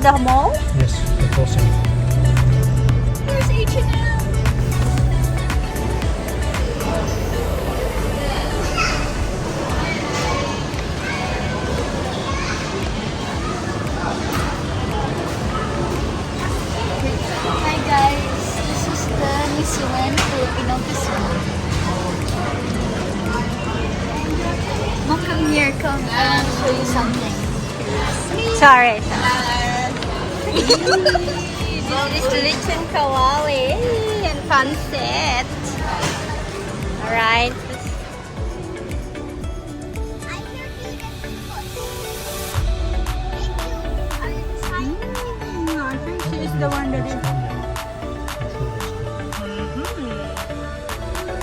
the mall? Yes, the crossing. Where's H&M? Hi guys, this is the Miss Yuen Filipino Kismet. Mom, come here, come. I want to show you something. Sorry. This is lechon kawali and pancit. Alright. I think she is the one that is.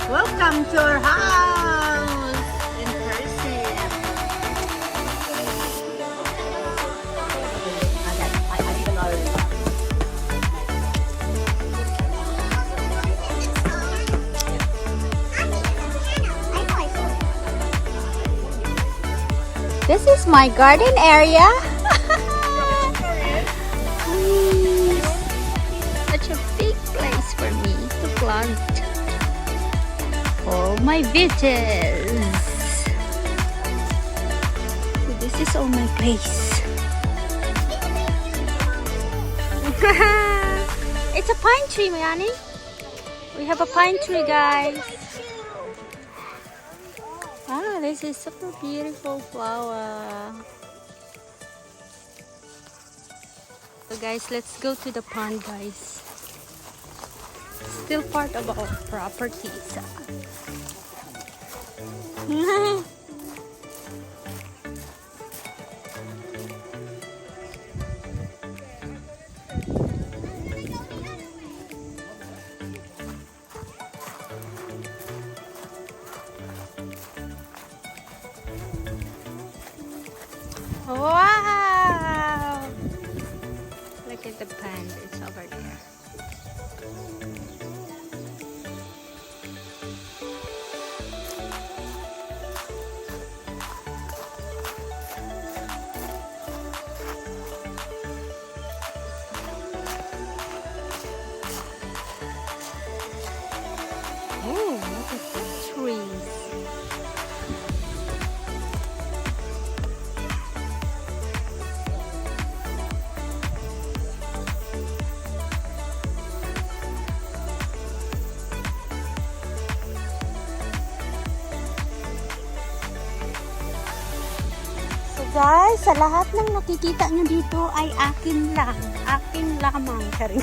Welcome to our house in person. This is my garden area. Such a big place for me to plant all my veggies. So this is all my place. It's a pine tree, Mayani. We have a pine tree, guys. Ah, this is super beautiful flower. So guys, let's go to the pond, guys. Still part of our properties. Wow! Look at the pond, it's over there. Oh, look at the trees. Guys, sa lahat ng nakikita nyo dito ay akin lang. Akin lamang. Karin.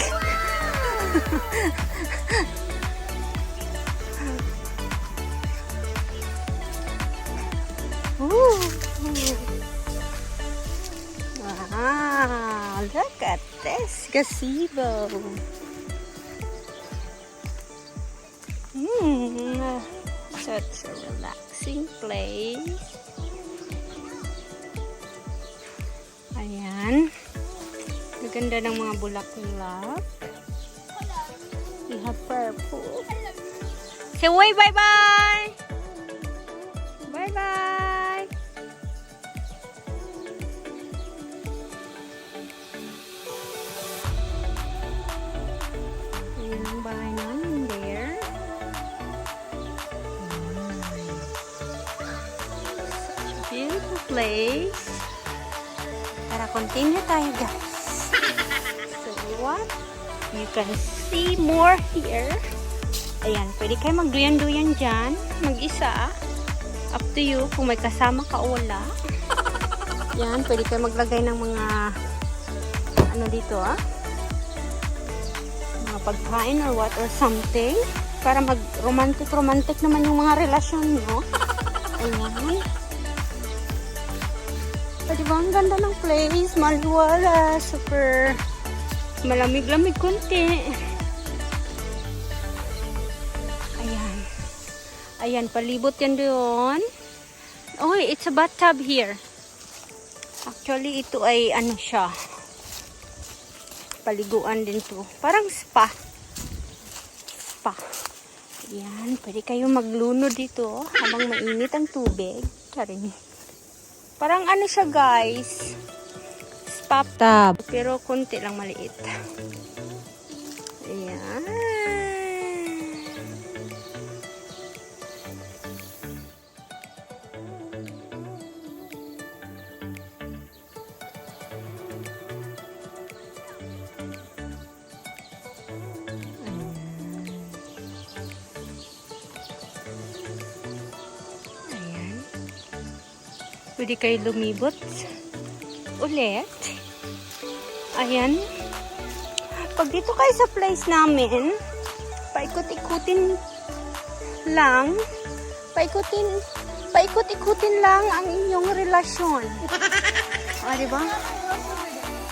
Wow, look at this gazebo. Such a relaxing place. Ayan. Maganda ng mga bulaklak. We have purple. Say bye-bye! Bye-bye! Ayan ang bahay namin there. Such a beautiful place. Tara, continue tayo, guys. So, what? You can see more here. Ayan, pwede kayo magduyan-duyan dyan. Mag-isa. Up to you kung may kasama ka o wala. Yan, pwede kayo maglagay ng mga ano dito, mga pagkain or what or something. Para mag-romantic naman yung mga relasyon nyo. Ayan. Diba, ang ganda ng place, maliwala, super malamig-lamig konti. Ayan. Ayan, palibot yan doon. Oh, it's a bathtub here. Actually, ito ay ano siya. Paliguan din to. Parang spa. Spa. Ayan, pwede kayo magluno dito habang mainit ang tubig. Charing. Parang ano siya, guys, pop tub. Pero konti lang maliit. Ayan. Ayan. Pwede kayo lumibot ulit. Ayan. Pag dito kayo sa place namin, paikot-ikutin lang. Paikot-ikutin lang ang inyong relasyon. O, diba?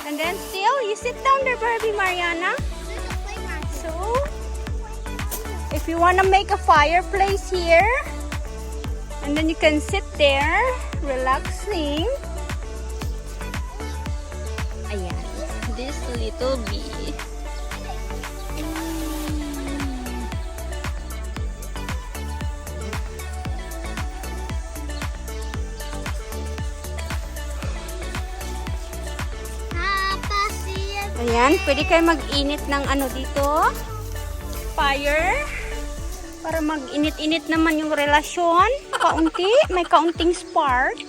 And then still, you sit down there, Barbie Mariana. So, if you wanna make a fireplace here, and then you can sit there, relaxing. Ayan, this little bee. Ayan, pwede kayo mag-init ng ano dito, fire, para mag-init-init naman yung relasyon. Kaunti, may kaunting spark.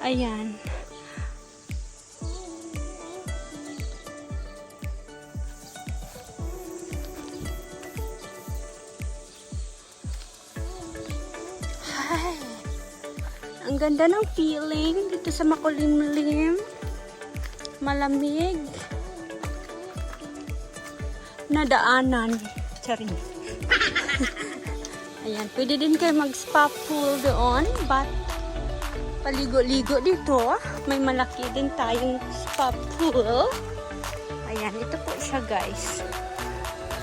Ayan. Ay, ang ganda ng feeling dito sa makulimlim. Malamig na daanan. Charing. Ayan, pwede din kayo mag-spa pool doon, but paligo-ligo dito. May malaki din tayong spa pool. Ayan, ito po siya, guys.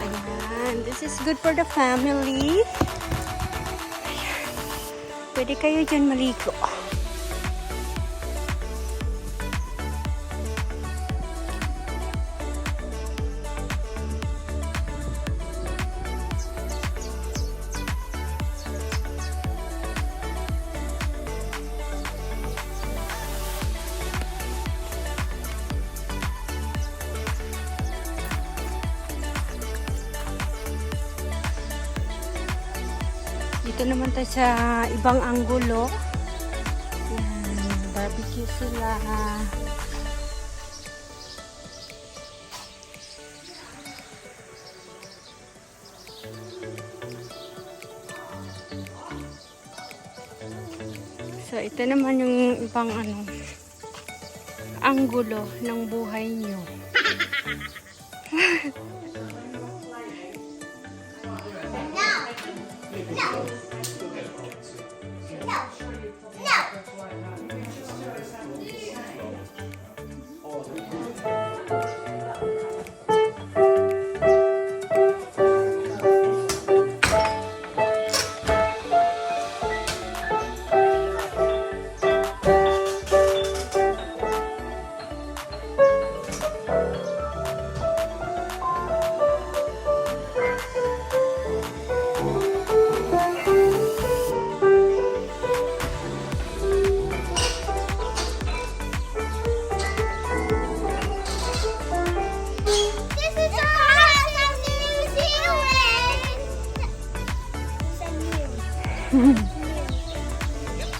Ayan, this is good for the family. Ayan, pwede kayo dyan maligo. Dito naman tayo sa ibang anggulo. Ayan, barbecue sila. So, ito naman yung ibang anggulo ng buhay nyo.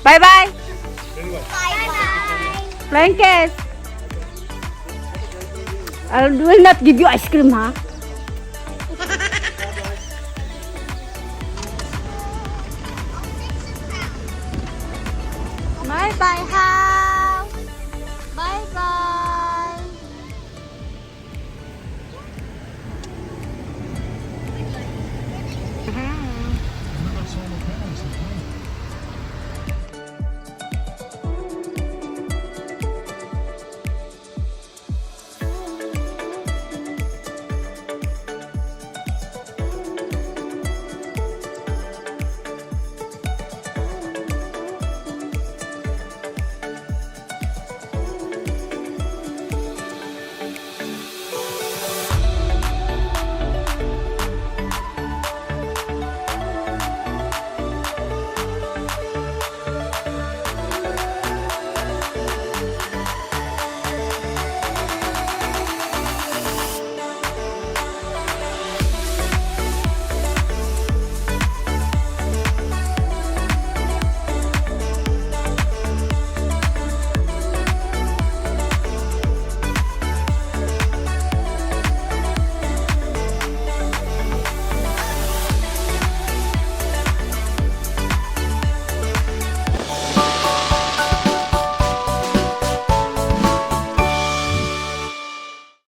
Bye-bye! Bye-bye! Flying kiss! I will not give you ice cream, ha? Bye-bye, ha!